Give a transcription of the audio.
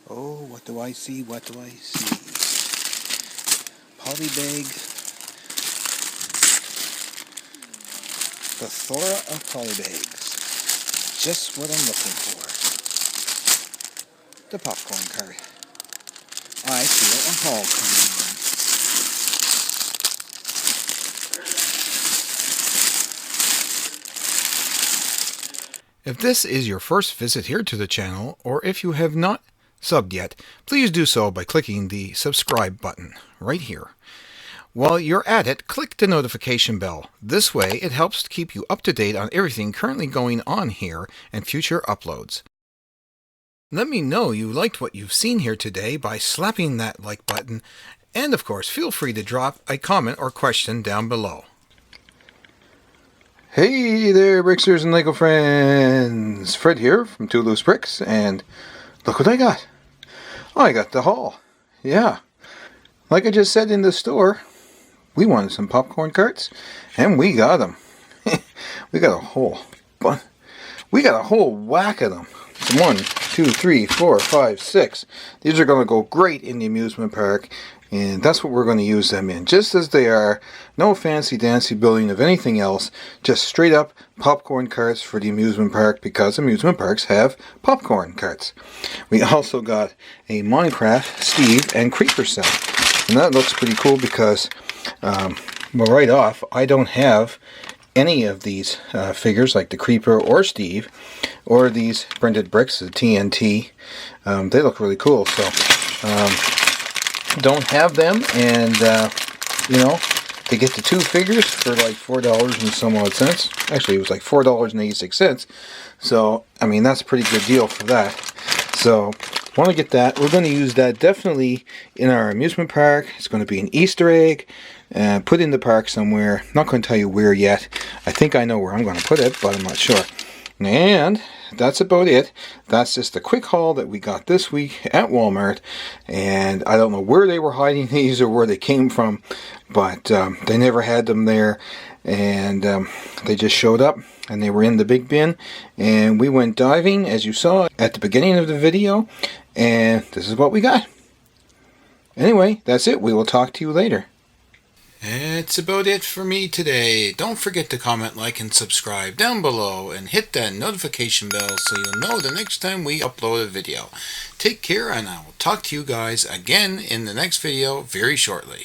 Oh, what do I see? What do I see? Polybag. Plethora of polybags. Just what I'm looking for. The popcorn cart. I feel a haul coming on. If this is your first visit here to the channel, or if you have not subbed yet, please do so by clicking the subscribe button right here. While you're at it, click the notification bell. This way it helps to keep you up to date on everything currently going on here and future uploads. Let me know you liked what you've seen here today by slapping that like button, and of course feel free to drop a comment or question down below. Hey there, Bricksters and Lego friends! Fred here from Twoloosebricks, and look what I got. I got the haul. Yeah, like I just said in the store, we wanted some popcorn carts, and we got them. we got a whole whack of them. 1, 2, 3, 4, 5, 6. These are going to go great in the amusement park, and that's what we're going to use them in, just as they are. No fancy dancy building of anything else, just straight up popcorn carts for the amusement park, because amusement parks have popcorn carts. We also got a Minecraft Steve and Creeper set, and that looks pretty cool because well, right off, I don't have any of these figures like the Creeper or Steve, or these printed bricks, the TNT. They look really cool, so don't have them, and you know, to get the two figures for like $4 and some odd cents. Actually, it was like $4.86. So I mean, that's a pretty good deal for that. So want to get that. We're going to use that definitely in our amusement park. It's going to be an Easter egg, put in the park somewhere. Not going to tell you where yet. I think I know where I'm going to put it, but I'm not sure. And that's about it. That's just a quick haul that we got this week at Walmart, and I don't know where they were hiding these or where they came from, but they never had them there, and they just showed up and they were in the big bin, and we went diving, as you saw at the beginning of the video, and this is what we got. Anyway, that's it. We will talk to you later. That's about it for me today. Don't forget to comment, like, and subscribe down below, and hit that notification bell so you'll know the next time we upload a video. Take care, and I will talk to you guys again in the next video very shortly.